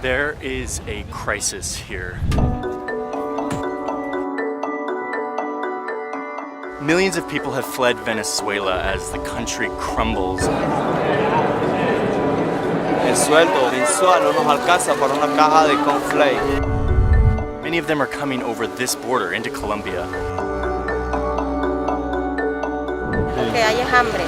There is a crisis here. Millions of people have fled Venezuela as the country crumbles. El sueldo mensual no nos alcanza para una caja de cornflakes. Many of them are coming over this border into Colombia. Que haya hambre.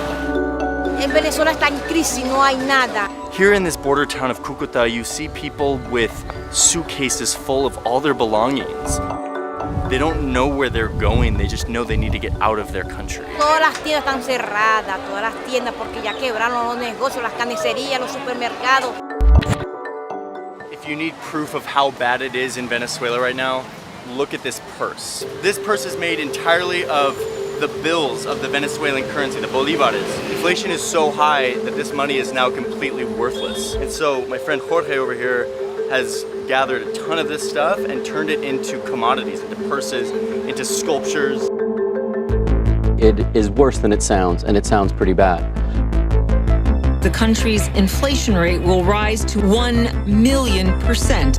En Venezuela está en crisis, no hay nada. Here in this border town of Cúcuta, you see people with suitcases full of all their belongings. They don't know where they're going, they just know they need to get out of their country. Todas las tiendas están cerradas, todas las tiendas porque ya quebraron los negocios, las carnicerías, los supermercados. If you need proof of how bad it is in Venezuela right now, look at this purse. This purse is made entirely of the bills of the Venezuelan currency, the bolívares. Inflation is so high that this money is now completely worthless. And so my friend Jorge over here has gathered a ton of this stuff and turned it into commodities, into purses, into sculptures. It is worse than it sounds, and it sounds pretty bad. The country's inflation rate will rise to 1,000,000%.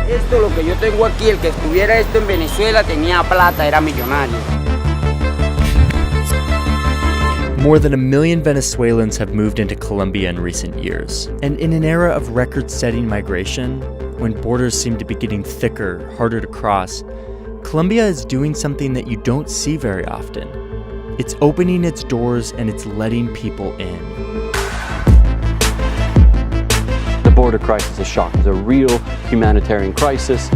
Esto lo que yo tengo aquí, el que estuviera esto en Venezuela tenía plata, era millonario. More than 1 million Venezuelans have moved into Colombia in recent years. And in an era of record-setting migration, when borders seem to be getting thicker, harder to cross, Colombia is doing something that you don't see very often. It's opening its doors and it's letting people in. The border crisis is shocking. It's a real humanitarian crisis.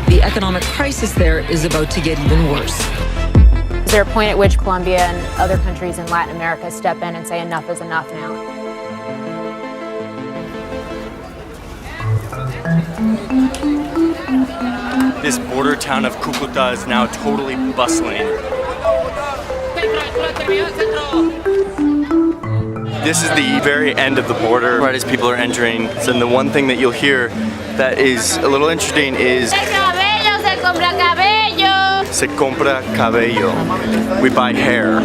The economic crisis there is about to get even worse. Is there a point at which Colombia and other countries in Latin America step in and say enough is enough now? This border town of Cúcuta is now totally bustling. This is the very end of the border, right as people are entering. So the one thing that you'll hear that is a little interesting is se compra cabello. We buy hair.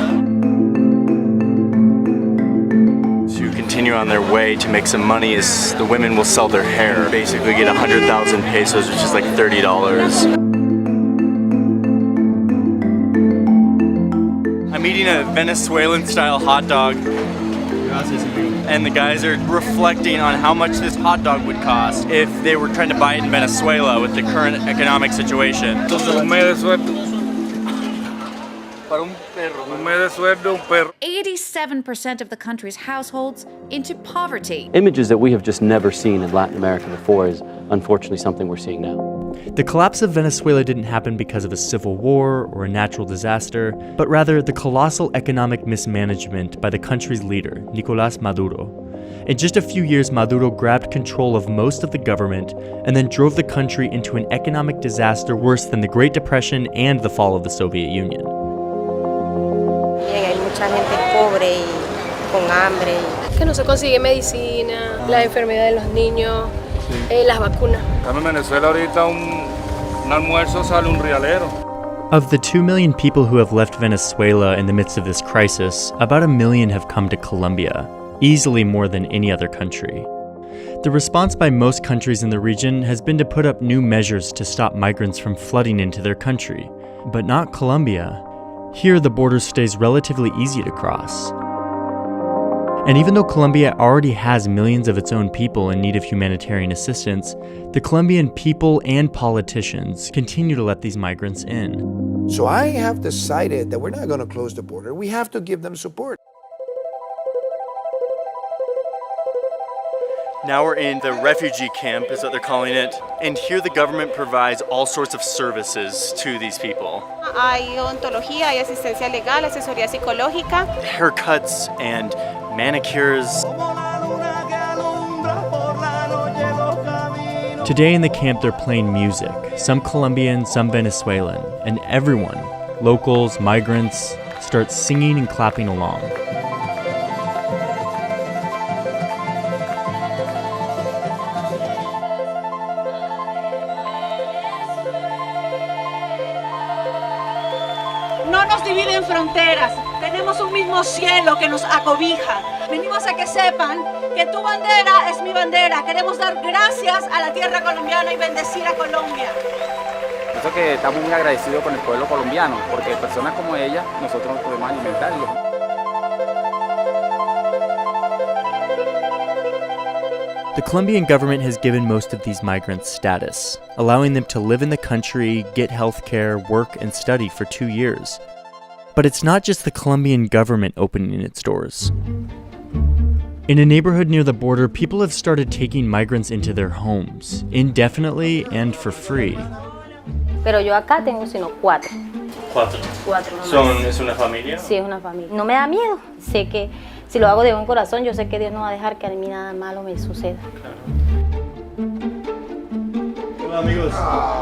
So you continue on their way to make some money as the women will sell their hair. Basically get 100,000 pesos, which is like $30. I'm eating a Venezuelan style hot dog. And the guys are reflecting on how much this hot dog would cost if they were trying to buy it in Venezuela with the current economic situation. 87% of the country's households into poverty. Images that we have just never seen in Latin America before is unfortunately something we're seeing now. The collapse of Venezuela didn't happen because of a civil war or a natural disaster, but rather the colossal economic mismanagement by the country's leader, Nicolás Maduro. In just a few years, Maduro grabbed control of most of the government and then drove the country into an economic disaster worse than the Great Depression and the fall of the Soviet Union. Hay mucha gente pobre y con hambre. Que no se consigue medicina, la enfermedad de los niños, las vacunas. En Venezuela ahorita un almuerzo sale un realero. Of the 2 million people who have left Venezuela in the midst of this crisis, about 1 million have come to Colombia, easily more than any other country. The response by most countries in the region has been to put up new measures to stop migrants from flooding into their country, but not Colombia. Here, the border stays relatively easy to cross. And even though Colombia already has millions of its own people in need of humanitarian assistance, the Colombian people and politicians continue to let these migrants in. So I have decided that we're not going to close the border. We have to give them support. Now we're in the refugee camp, is what they're calling it. And here the government provides all sorts of services to these people. Hay odontología, hay asistencia legal, asesoría psicológica. Haircuts and manicures. Today in the camp they're playing music, some Colombian, some Venezuelan, and everyone, locals, migrants, starts singing and clapping along. No nos dividen fronteras, tenemos un mismo cielo que nos acobija. Venimos a que sepan que tu bandera es mi bandera. Queremos dar gracias a la tierra colombiana y bendecir a Colombia. Eso que estamos muy agradecidos con el pueblo colombiano, porque personas como ella, nosotros podemos alimentarlos. The Colombian government has given most of these migrants status, allowing them to live in the country, get health care, work, and study for 2 years. But it's not just the Colombian government opening its doors. In a neighborhood near the border, people have started taking migrants into their homes, indefinitely and for free. Pero yo acá tengo sino 4. Cuatro. 4 nomás. ¿Es una familia? Sí, es una familia. No me da miedo. Sé que si lo hago de buen corazón, yo sé que Dios no va a dejar que a mí nada malo me suceda. Hola amigos,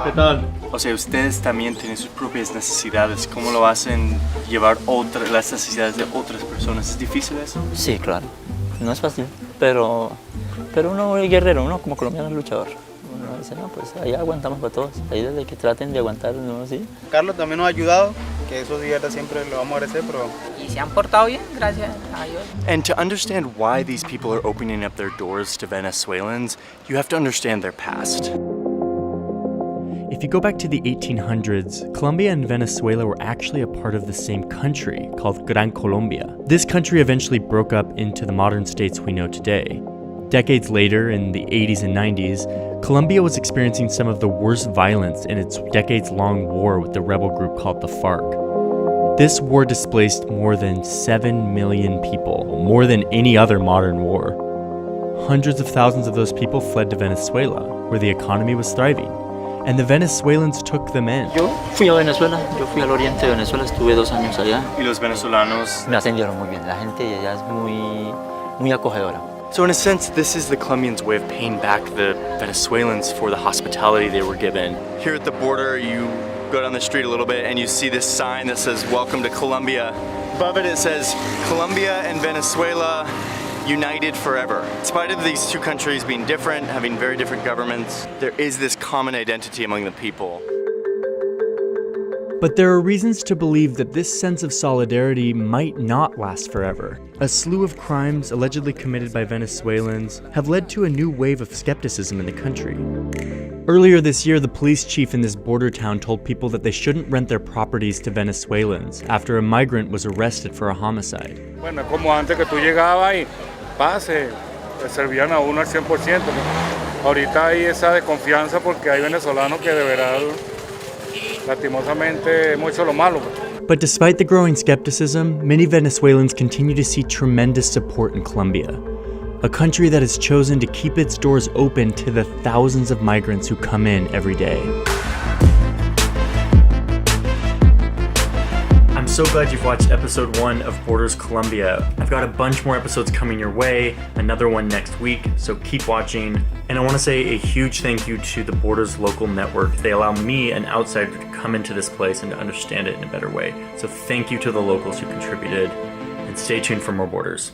¿qué tal? O sea, ustedes también tienen sus propias necesidades. ¿Cómo lo hacen llevar las necesidades de otras personas? ¿Es difícil eso? Sí, claro. No es fácil, pero uno es guerrero, uno como colombiano es luchador. Uno dice, no, pues ahí aguantamos para todos. Ahí desde que traten de aguantar, ¿no? ¿Sí? Carlos también nos ha ayudado, que eso sí, siempre lo vamos a agradecer, pero... Y se han portado bien, gracias a Dios. And to understand why these people are opening up their doors to Venezuelans, you have to understand their past. If you go back to the 1800s, Colombia and Venezuela were actually a part of the same country called Gran Colombia. This country eventually broke up into the modern states we know today. Decades later, in the 80s and 90s, Colombia was experiencing some of the worst violence in its decades-long war with the rebel group called the FARC. This war displaced more than 7 million people, more than any other modern war. Hundreds of thousands of those people fled to Venezuela, where the economy was thriving. And the Venezuelans took them in. Yo fui a Venezuela, yo fui al oriente de Venezuela, estuve 2 años allá. ¿Y los venezolanos? Me atendieron muy bien, la gente allá es muy acogedora. So in a sense, this is the Colombians' way of paying back the Venezuelans for the hospitality they were given. Here at the border, you go down the street a little bit and you see this sign that says, "Welcome to Colombia." Above it, it says, "Colombia and Venezuela, united forever." In spite of these two countries being different, having very different governments, there is this common identity among the people. But there are reasons to believe that this sense of solidarity might not last forever. A slew of crimes allegedly committed by Venezuelans have led to a new wave of skepticism in the country. Earlier this year, the police chief in this border town told people that they shouldn't rent their properties to Venezuelans after a migrant was arrested for a homicide. Bueno, como antes que tú llegabas y pase, le servían a uno al 100%. Ahorita hay esa desconfianza porque hay venezolanos que de verdad, lastimosamente, hemos hecho lo malo. But despite the growing skepticism, many Venezuelans continue to see tremendous support in Colombia, a country that has chosen to keep its doors open to the thousands of migrants who come in every day. I'm so glad you've watched episode 1 of Borders Colombia. I've got a bunch more episodes coming your way, another one next week, so keep watching. And I want to say a huge thank you to the Borders local network. They allow me, an outsider, to come into this place and to understand it in a better way. So thank you to the locals who contributed, and stay tuned for more Borders.